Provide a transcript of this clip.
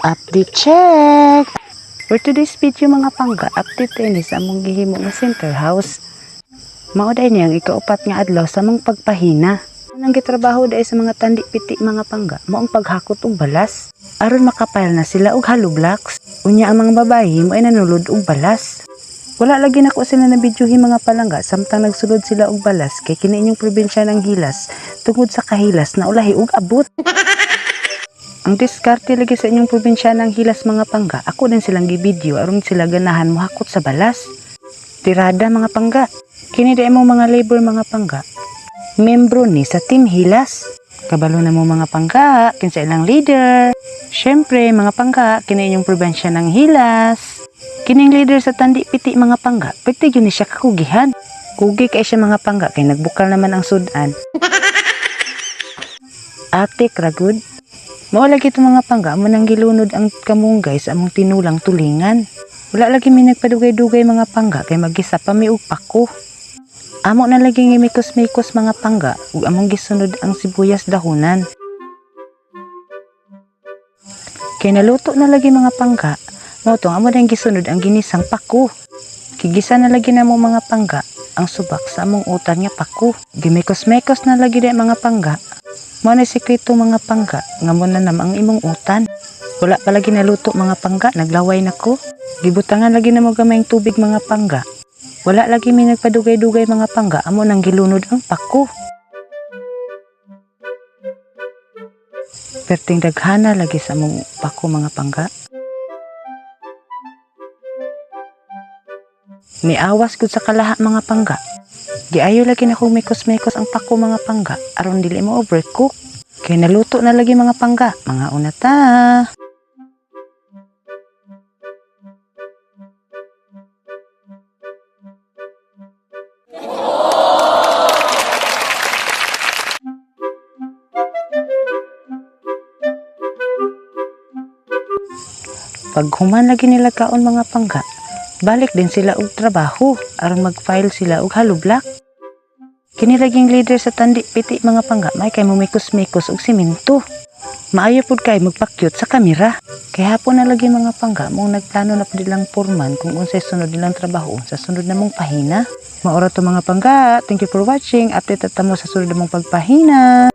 Update check! For today's video mga pangga, update ini sa among gihimo nga center house. Mauday niyang ikaupat nga adlaw sa among pagpahina. Nang gitrabaho dai sa mga tandi piti mga pangga, maong paghakot og balas. Aron makapile na sila og hollow blocks. Unya ang mga babayi mo ay nanulod og balas. Wala lagi nako sila na videohi mga palangga samtang nagsulod sila og balas kay kini inyong probinsya ng Hilas tungod sa kahilas na ulahi og abot. Ang diskarte lagi sa inyong probinsya ng Hilas mga pangga, ako din silang gibideo aron sila ganahan mohakot sa balas. Tirada mga pangga, kini dai mo mga labor mga pangga. Membro ni sa Team Hilas. Kabalo na mo mga pangga, kinsa ilang leader. Syempre mga pangga, kini inyong probinsya ng Hilas. Kining leader sa tandi piti mga pangga, pwede yun ni siya kakugihan. Kugi kay siya mga pangga, kay nagbukal naman ang sudan. Ate Kragud. Mao lagi ito mga pangga, mo nang gilunod ang kamunggay sa among tinulang tulingan. Wala lagi mi nagpadugay-dugay mga pangga, kay magisa pa mi og pako. Amo na lagi ngimikos-mikos mga pangga, ug among gisunod ang sibuyas dahonan. Kay naluto na lagi mga pangga, mao tong amo nang gisunod ang ginisang pako. Kigisa na lagi namo mga pangga, ang subak sa among utan nga pako. Gimikos-mikos na lagi di mga pangga. Mao na sikreto mga pangga, nga mo na nam ang imong utan. Wala pa lagi naluto mga pangga, naglaway nako. Gibutangan lagi na mo gamayng tubig mga pangga. Wala lagi mi nagpadugay-dugay mga pangga, amo nang gilunod ang pako. Perting daghana lagi sa among pako mga pangga. Niawas gud sa kalaha mga pangga. Giayo lagi na kong mikos-mikos ang pako mga pangga aron dili mo overcook. Kay naluto na lagi mga pangga, mga unata. Pag human lagi nila kaon mga pangga, balik din sila og trabaho aron mag-file sila og hollow block. Kini laging leader sa tandi piti mga pangga, may kay mumikos-mikos og simento. Maayo pud kay magpakyut sa kamera. Kay hapon na lagi mga pangga mong nagplano na pud ilang porman kung unsay sunod nilang trabaho sa sunod namong pahina. Maura to mga pangga. Thank you for watching. Update ta mo sa sunod namong pagpahina.